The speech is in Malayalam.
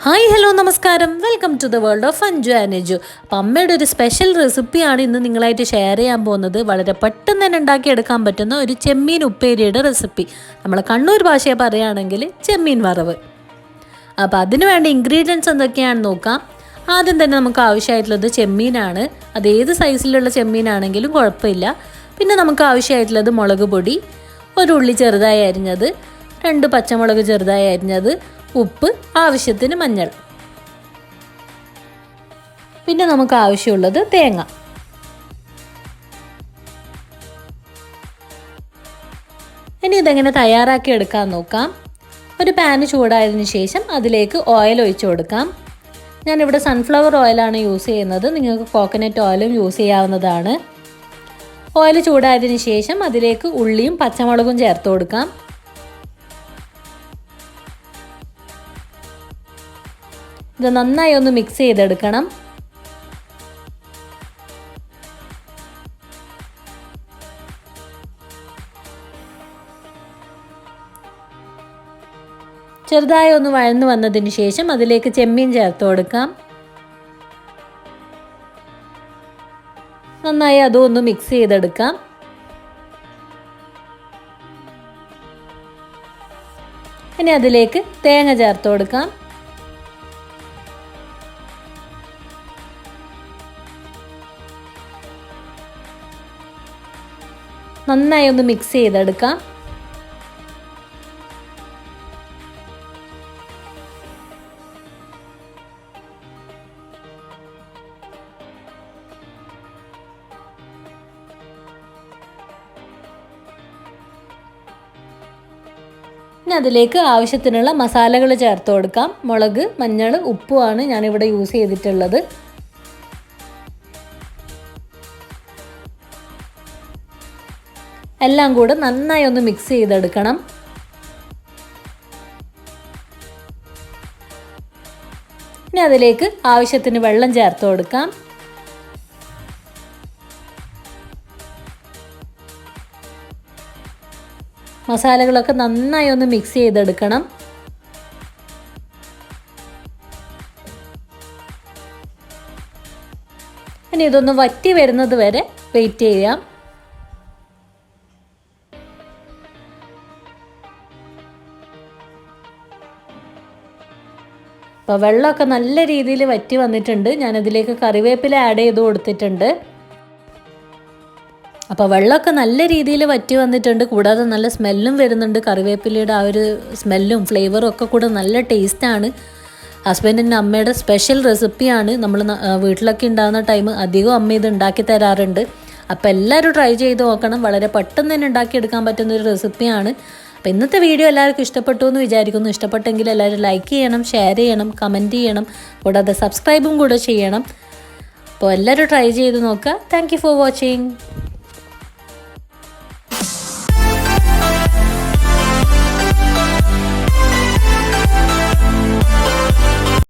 ഹായ് ഹലോ നമസ്കാരം, welcome to the world of Anju and Niju. അപ്പം അമ്മയുടെ ഒരു സ്പെഷ്യൽ റെസിപ്പിയാണ് ഇന്ന് നിങ്ങളായിട്ട് ഷെയർ ചെയ്യാൻ പോകുന്നത്. വളരെ പെട്ടെന്ന് തന്നെ ഉണ്ടാക്കിയെടുക്കാൻ പറ്റുന്ന ഒരു ചെമ്മീൻ ഉപ്പേരിയുടെ റെസിപ്പി. നമ്മൾ കണ്ണൂർ ഭാഷയെ പറയുകയാണെങ്കിൽ ചെമ്മീൻ വറവ്. അപ്പോൾ അതിന് വേണ്ട ഇൻഗ്രീഡിയൻസ് എന്തൊക്കെയാണെന്ന് നോക്കാം. ആദ്യം തന്നെ നമുക്ക് ആവശ്യമായിട്ടുള്ളത് ചെമ്മീനാണ്. അത് ഏത് സൈസിലുള്ള ചെമ്മീനാണെങ്കിലും കുഴപ്പമില്ല. പിന്നെ നമുക്ക് ആവശ്യമായിട്ടുള്ളത് മുളക് പൊടി, ഒരു ഉള്ളി ചെറുതായി അരിഞ്ഞത്, 2 പച്ചമുളക് ചെറുതായി അരിഞ്ഞത്, ഉപ്പ്, ആവശ്യത്തിന് മഞ്ഞൾ. പിന്നെ നമുക്ക് ആവശ്യമുള്ളത് തേങ്ങ. ഇനി ഇതെങ്ങനെ തയ്യാറാക്കി എടുക്കാൻ നോക്കാം. ഒരു പാന് ചൂടായതിനു ശേഷം അതിലേക്ക് ഓയിൽ ഒഴിച്ചു കൊടുക്കാം. ഞാനിവിടെ സൺഫ്ലവർ ഓയിലാണ് യൂസ് ചെയ്യുന്നത്. നിങ്ങൾക്ക് കോക്കനട്ട് ഓയിലും യൂസ് ചെയ്യാവുന്നതാണ്. ഓയിൽ ചൂടായതിനു ശേഷം അതിലേക്ക് ഉള്ളിയും പച്ചമുളകും ചേർത്ത് കൊടുക്കാം. ഇത് നന്നായി ഒന്ന് മിക്സ് ചെയ്തെടുക്കണം. ചെറുതായി ഒന്ന് വഴന്നു വന്നതിന് ശേഷം അതിലേക്ക് ചെമ്മീൻ ചേർത്ത് കൊടുക്കാം. നന്നായി അതും ഒന്ന് മിക്സ് ചെയ്തെടുക്കാം. ഇനി അതിലേക്ക് തേങ്ങ ചേർത്ത് കൊടുക്കാം. നന്നായി ഒന്ന് മിക്സ് ചെയ്തെടുക്കാം. ഇനി അതിലേക്ക് ആവശ്യത്തിനുള്ള മസാലകൾ ചേർത്ത് കൊടുക്കാം. മുളക്, മഞ്ഞൾ, ഉപ്പുമാണ് ഞാനിവിടെ യൂസ് ചെയ്തിട്ടുള്ളത്. എല്ലാം കൂടെ നന്നായി ഒന്ന് മിക്സ് ചെയ്തെടുക്കണം. ഇനി അതിലേക്ക് ആവശ്യത്തിന് വെള്ളം ചേർത്ത് കൊടുക്കാം. മസാലകളൊക്കെ നന്നായി ഒന്ന് മിക്സ് ചെയ്തെടുക്കണം. ഇനി ഇതൊന്ന് വറ്റി വരുന്നത് വരെ വെയിറ്റ് ചെയ്യാം. അപ്പോൾ വെള്ളമൊക്കെ നല്ല രീതിയിൽ വറ്റി വന്നിട്ടുണ്ട്. ഞാനതിലേക്ക് കറിവേപ്പില ആഡ് ചെയ്ത് കൊടുത്തിട്ടുണ്ട്. അപ്പോൾ വെള്ളമൊക്കെ നല്ല രീതിയിൽ വറ്റി വന്നിട്ടുണ്ട്. കൂടാതെ നല്ല സ്മെല്ലും വരുന്നുണ്ട്. കറിവേപ്പിലയുടെ ആ ഒരു സ്മെല്ലും ഫ്ലേവറും ഒക്കെ കൂടെ നല്ല ടേസ്റ്റാണ്. ഹസ്ബൻഡിൻ്റെ അമ്മയുടെ സ്പെഷ്യൽ റെസിപ്പിയാണ്. നമ്മൾ വീട്ടിലൊക്കെ ഉണ്ടാകുന്ന ടൈം അധികം അമ്മ ഇത് ഉണ്ടാക്കി തരാറുണ്ട്. അപ്പോൾ എല്ലാവരും ട്രൈ ചെയ്ത് നോക്കണം. വളരെ പെട്ടെന്ന് തന്നെ ഉണ്ടാക്കിയെടുക്കാൻ പറ്റുന്നൊരു റെസിപ്പിയാണ്. അപ്പോൾ ഇന്നത്തെ വീഡിയോ എല്ലാവർക്കും ഇഷ്ടപ്പെട്ടു എന്ന് വിചാരിക്കുന്നു. ഇഷ്ടപ്പെട്ടെങ്കിൽ എല്ലാവരും ലൈക്ക് ചെയ്യണം, ഷെയർ ചെയ്യണം, കമൻറ്റ് ചെയ്യണം. കൂടാതെ സബ്സ്ക്രൈബും കൂടെ ചെയ്യണം. അപ്പോൾ എല്ലാവരും ട്രൈ ചെയ്ത് നോക്കുക. Thank you for watching.